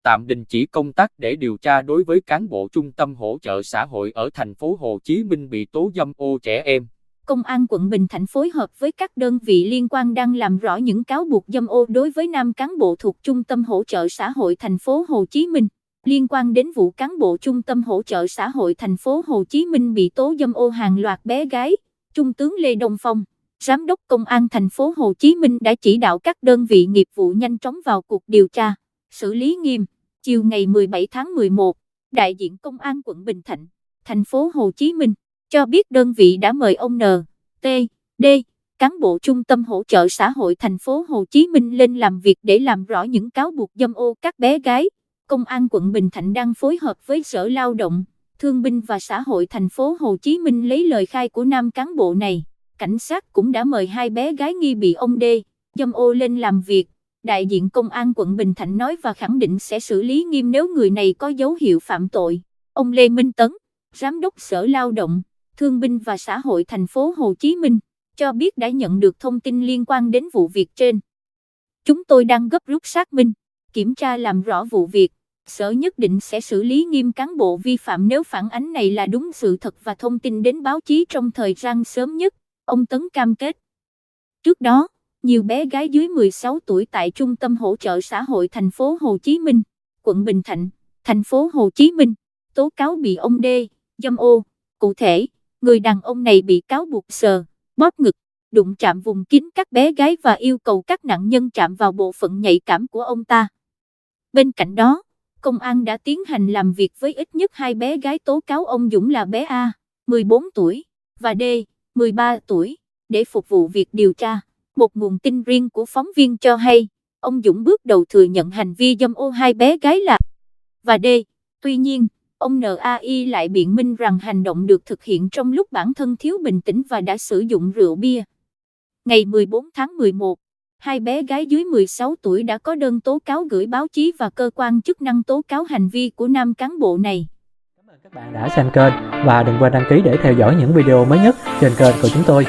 tạm đình chỉ công tác để điều tra đối với cán bộ Trung tâm Hỗ trợ Xã hội ở thành phố Hồ Chí Minh bị tố dâm ô trẻ em. Công an quận Bình Thạnh phối hợp với các đơn vị liên quan đang làm rõ những cáo buộc dâm ô đối với nam cán bộ thuộc Trung tâm Hỗ trợ Xã hội thành phố Hồ Chí Minh. Liên quan đến vụ cán bộ Trung tâm Hỗ trợ Xã hội thành phố Hồ Chí Minh bị tố dâm ô hàng loạt bé gái, Trung tướng Lê Đông Phong, Giám đốc Công an thành phố Hồ Chí Minh đã chỉ đạo các đơn vị nghiệp vụ nhanh chóng vào cuộc điều tra, xử lý nghiêm. Chiều ngày 17 tháng 11, đại diện Công an quận Bình Thạnh, thành phố Hồ Chí Minh, cho biết đơn vị đã mời ông N. T. D, cán bộ Trung tâm Hỗ trợ Xã hội thành phố Hồ Chí Minh lên làm việc để làm rõ những cáo buộc dâm ô các bé gái. Công an quận Bình Thạnh đang phối hợp với Sở Lao động, Thương binh và Xã hội thành phố Hồ Chí Minh lấy lời khai của nam cán bộ này. Cảnh sát cũng đã mời hai bé gái nghi bị ông D. dâm ô lên làm việc. Đại diện Công an quận Bình Thạnh nói và khẳng định sẽ xử lý nghiêm nếu người này có dấu hiệu phạm tội. Ông Lê Minh Tấn, Giám đốc Sở Lao động, Thương binh và Xã hội thành phố Hồ Chí Minh, cho biết đã nhận được thông tin liên quan đến vụ việc trên. Chúng tôi đang gấp rút xác minh, kiểm tra làm rõ vụ việc. Sở nhất định sẽ xử lý nghiêm cán bộ vi phạm nếu phản ánh này là đúng sự thật và thông tin đến báo chí trong thời gian sớm nhất, ông Tấn cam kết. Trước đó, nhiều bé gái dưới 16 tuổi tại Trung tâm Hỗ trợ Xã hội thành phố Hồ Chí Minh, quận Bình Thạnh, thành phố Hồ Chí Minh, tố cáo bị ông D. dâm ô. Cụ thể, người đàn ông này bị cáo buộc sờ, bóp ngực, đụng chạm vùng kín các bé gái và yêu cầu các nạn nhân chạm vào bộ phận nhạy cảm của ông ta. Bên cạnh đó, công an đã tiến hành làm việc với ít nhất hai bé gái tố cáo ông Dũng là bé A, 14 tuổi, và D, 13 tuổi, để phục vụ việc điều tra. Một nguồn tin riêng của phóng viên cho hay, ông Dũng bước đầu thừa nhận hành vi dâm ô hai bé gái là và D. Tuy nhiên, ông NAI lại biện minh rằng hành động được thực hiện trong lúc bản thân thiếu bình tĩnh và đã sử dụng rượu bia. Ngày 14 tháng 11, hai bé gái dưới 16 tuổi đã có đơn tố cáo gửi báo chí và cơ quan chức năng tố cáo hành vi của nam cán bộ này. Cảm ơn các bạn đã xem kênh và đừng quên đăng ký để theo dõi những video mới nhất trên kênh của chúng tôi.